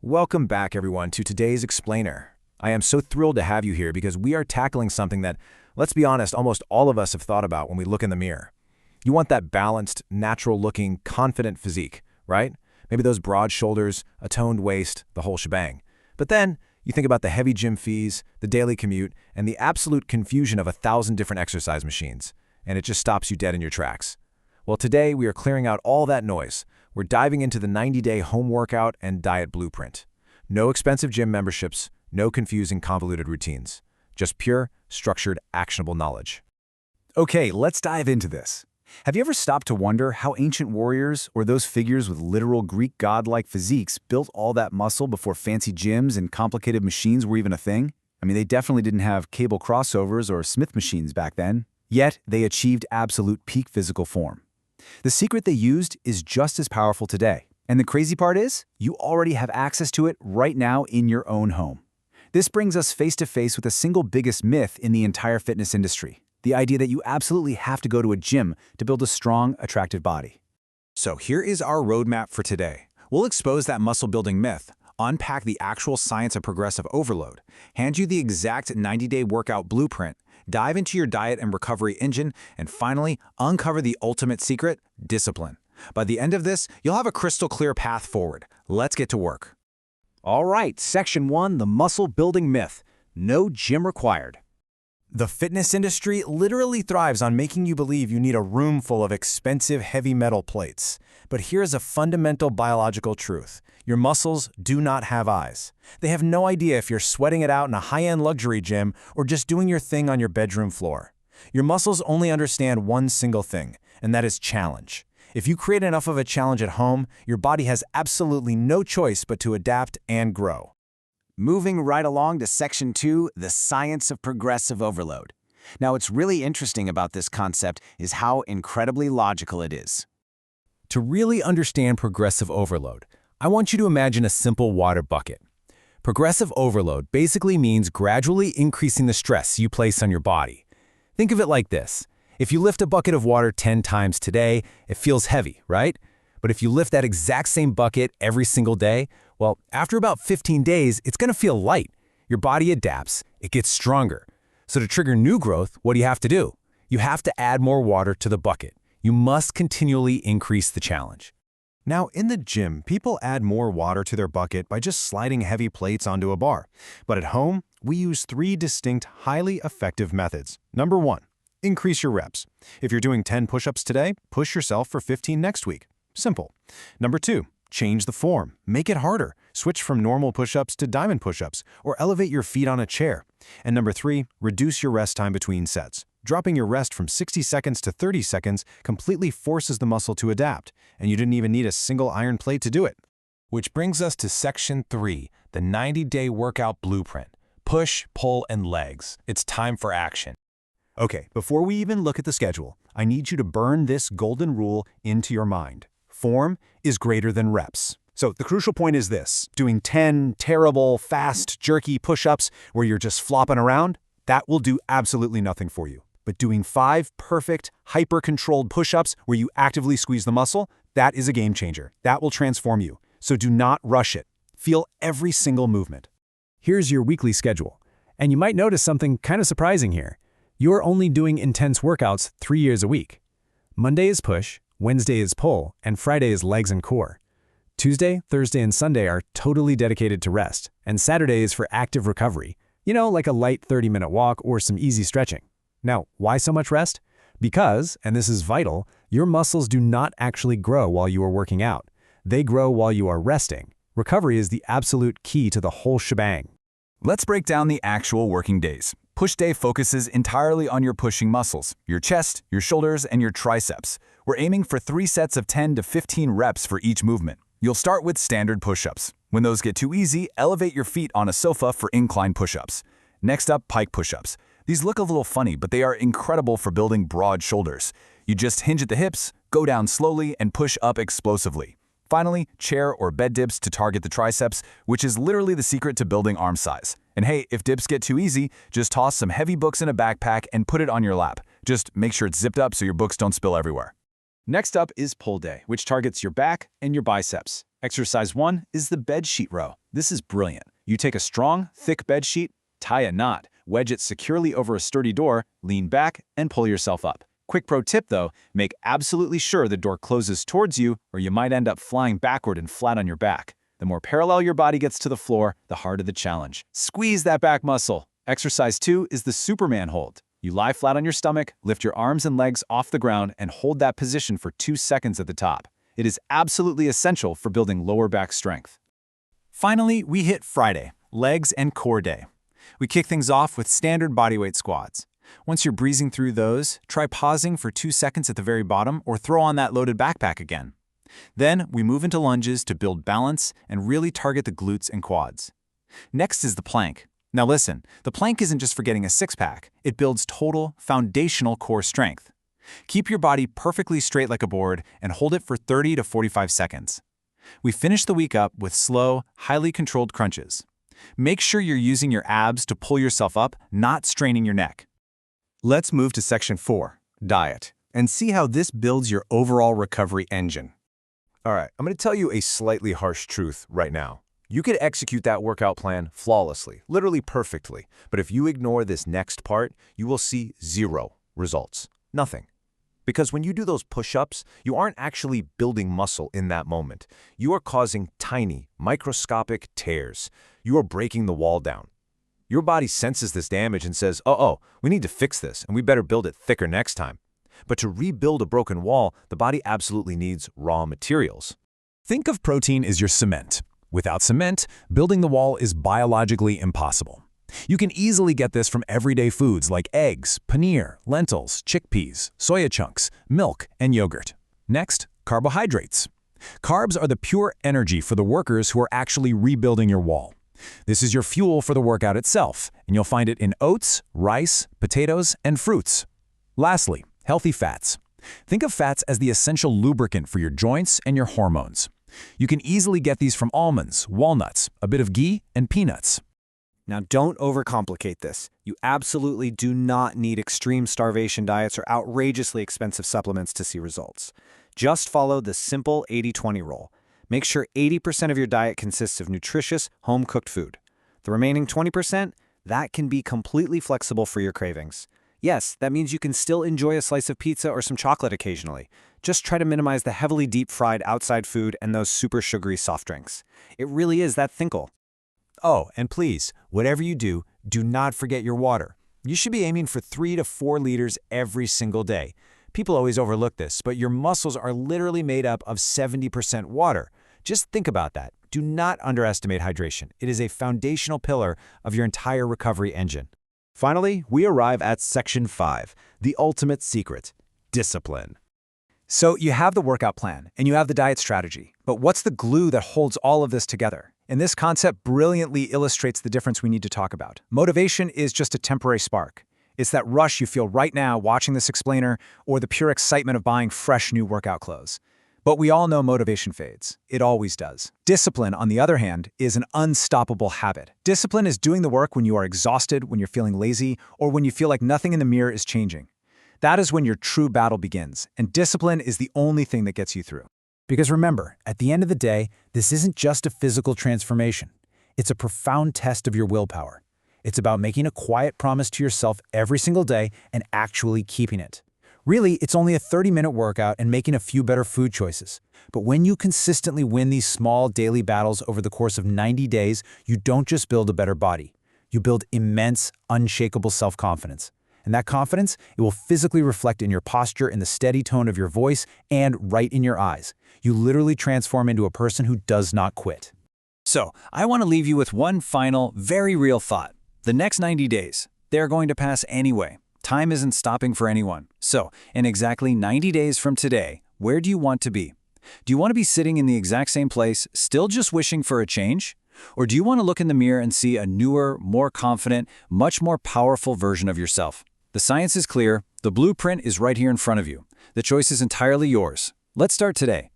Welcome back, everyone, to today's Explainer. I am so thrilled to have you here because we are tackling something that, let's be honest, almost all of us have thought about when we look in the mirror. You want that balanced, natural-looking, confident physique, right? Maybe those broad shoulders, a toned waist, the whole shebang. But then, you think about the heavy gym fees, the daily commute, and the absolute confusion of 1,000 different exercise machines, and it just stops you dead in your tracks. Well, today we are clearing out all that noise. We're diving into the 90-day home workout and diet blueprint. No expensive gym memberships, no confusing convoluted routines. Just pure, structured, actionable knowledge. Okay, let's dive into this. Have you ever stopped to wonder how ancient warriors, or those figures with literal Greek god-like physiques, built all that muscle before fancy gyms and complicated machines were even a thing? I mean, they definitely didn't have cable crossovers or Smith machines back then. Yet, they achieved absolute peak physical form. The secret they used is just as powerful today. And the crazy part is, you already have access to it right now in your own home. This brings us face to face with the single biggest myth in the entire fitness industry. The idea that you absolutely have to go to a gym to build a strong, attractive body. So here is our roadmap for today. We'll expose that muscle-building myth, unpack the actual science of progressive overload, hand you the exact 90-day workout blueprint, dive into your diet and recovery engine, and finally, uncover the ultimate secret, discipline. By the end of this, you'll have a crystal clear path forward. Let's get to work. All right, Section 1, the muscle-building myth. No gym required. The fitness industry literally thrives on making you believe you need a room full of expensive heavy metal plates. But here's a fundamental biological truth. Your muscles do not have eyes. They have no idea if you're sweating it out in a high-end luxury gym or just doing your thing on your bedroom floor. Your muscles only understand one single thing, and that is challenge. If you create enough of a challenge at home, your body has absolutely no choice but to adapt and grow. Moving right along to Section 2, the science of progressive overload. Now, what's really interesting about this concept is how incredibly logical it is. To really understand progressive overload, I want you to imagine a simple water bucket. Progressive overload basically means gradually increasing the stress you place on your body. Think of it like this. If you lift a bucket of water 10 times today, it feels heavy, right? But if you lift that exact same bucket every single day, well, after about 15 days, it's going to feel light. Your body adapts, it gets stronger. So to trigger new growth, what do you have to do? You have to add more water to the bucket. You must continually increase the challenge. Now, in the gym, people add more water to their bucket by just sliding heavy plates onto a bar. But at home, we use 3 distinct, highly effective methods. Number 1, increase your reps. If you're doing 10 push-ups today, push yourself for 15 next week. Simple. Number 2, change the form. Make it harder. Switch from normal push-ups to diamond push-ups, or elevate your feet on a chair. And number 3, reduce your rest time between sets. Dropping your rest from 60 seconds to 30 seconds completely forces the muscle to adapt, and you didn't even need a single iron plate to do it. Which brings us to Section 3, the 90-day workout blueprint. Push, pull, and legs. It's time for action. Okay, before we even look at the schedule, I need you to burn this golden rule into your mind. Form is greater than reps. So the crucial point is this: doing 10 terrible, fast, jerky push-ups where you're just flopping around, that will do absolutely nothing for you. But doing 5 perfect, hyper-controlled push-ups where you actively squeeze the muscle, that is a game changer. That will transform you. So do not rush it. Feel every single movement. Here's your weekly schedule. And you might notice something kind of surprising here. You're only doing intense workouts 3 years a week. Monday is push, Wednesday is pull, and Friday is legs and core. Tuesday, Thursday, and Sunday are totally dedicated to rest, and Saturday is for active recovery. You know, like a light 30-minute walk or some easy stretching. Now, why so much rest? Because, and this is vital, your muscles do not actually grow while you are working out. They grow while you are resting. Recovery is the absolute key to the whole shebang. Let's break down the actual working days. Push day focuses entirely on your pushing muscles, your chest, your shoulders, and your triceps. We're aiming for 3 sets of 10 to 15 reps for each movement. You'll start with standard push-ups. When those get too easy, elevate your feet on a sofa for incline push-ups. Next up, pike push-ups. These look a little funny, but they are incredible for building broad shoulders. You just hinge at the hips, go down slowly, and push up explosively. Finally, chair or bed dips to target the triceps, which is literally the secret to building arm size. And hey, if dips get too easy, just toss some heavy books in a backpack and put it on your lap. Just make sure it's zipped up so your books don't spill everywhere. Next up is pull day, which targets your back and your biceps. Exercise 1 is the bed sheet row. This is brilliant. You take a strong, thick bed sheet, tie a knot, wedge it securely over a sturdy door, lean back, and pull yourself up. Quick pro tip though, make absolutely sure the door closes towards you or you might end up flying backward and flat on your back. The more parallel your body gets to the floor, the harder the challenge. Squeeze that back muscle. Exercise 2 is the Superman hold. You lie flat on your stomach, lift your arms and legs off the ground, and hold that position for 2 seconds at the top. It is absolutely essential for building lower back strength. Finally, we hit Friday, legs and core day. We kick things off with standard bodyweight squats. Once you're breezing through those, try pausing for 2 seconds at the very bottom or throw on that loaded backpack again. Then we move into lunges to build balance and really target the glutes and quads. Next is the plank. Now listen, the plank isn't just for getting a six-pack. It builds total, foundational core strength. Keep your body perfectly straight like a board and hold it for 30 to 45 seconds. We finish the week up with slow, highly controlled crunches. Make sure you're using your abs to pull yourself up, not straining your neck. Let's move to Section 4, diet, and see how this builds your overall recovery engine. All right, I'm going to tell you a slightly harsh truth right now. You could execute that workout plan flawlessly, literally perfectly, but if you ignore this next part, you will see zero results. Nothing. Because when you do those push-ups, you aren't actually building muscle in that moment. You are causing tiny, microscopic tears. You are breaking the wall down. Your body senses this damage and says, oh, we need to fix this, and we better build it thicker next time. But to rebuild a broken wall, the body absolutely needs raw materials. Think of protein as your cement. Without cement, building the wall is biologically impossible. You can easily get this from everyday foods like eggs, paneer, lentils, chickpeas, soya chunks, milk, and yogurt. Next, carbohydrates. Carbs are the pure energy for the workers who are actually rebuilding your wall. This is your fuel for the workout itself, and you'll find it in oats, rice, potatoes, and fruits. Lastly, healthy fats. Think of fats as the essential lubricant for your joints and your hormones. You can easily get these from almonds, walnuts, a bit of ghee, and peanuts. Now, don't overcomplicate this. You absolutely do not need extreme starvation diets or outrageously expensive supplements to see results. Just follow the simple 80-20 rule. Make sure 80% of your diet consists of nutritious, home-cooked food. The remaining 20%, that can be completely flexible for your cravings. Yes, that means you can still enjoy a slice of pizza or some chocolate occasionally. Just try to minimize the heavily deep-fried outside food and those super sugary soft drinks. It really is that simple. Oh, and please, whatever you do, do not forget your water. You should be aiming for 3 to 4 liters every single day. People always overlook this, but your muscles are literally made up of 70% water. Just think about that. Do not underestimate hydration. It is a foundational pillar of your entire recovery engine. Finally, we arrive at Section 5, the ultimate secret, discipline. So you have the workout plan, and you have the diet strategy. But what's the glue that holds all of this together? And this concept brilliantly illustrates the difference we need to talk about. Motivation is just a temporary spark. It's that rush you feel right now watching this explainer, or the pure excitement of buying fresh new workout clothes. But we all know motivation fades. It always does. Discipline, on the other hand, is an unstoppable habit. Discipline is doing the work when you are exhausted, when you're feeling lazy, or when you feel like nothing in the mirror is changing. That is when your true battle begins, and discipline is the only thing that gets you through. Because remember, at the end of the day, this isn't just a physical transformation. It's a profound test of your willpower. It's about making a quiet promise to yourself every single day and actually keeping it. Really, it's only a 30-minute workout and making a few better food choices. But when you consistently win these small daily battles over the course of 90 days, you don't just build a better body. You build immense, unshakable self-confidence. And that confidence, it will physically reflect in your posture, in the steady tone of your voice, and right in your eyes. You literally transform into a person who does not quit. So, I want to leave you with one final, very real thought. The next 90 days, they're going to pass anyway. Time isn't stopping for anyone. So, in exactly 90 days from today, where do you want to be? Do you want to be sitting in the exact same place, still just wishing for a change? Or do you want to look in the mirror and see a newer, more confident, much more powerful version of yourself? The science is clear. The blueprint is right here in front of you. The choice is entirely yours. Let's start today.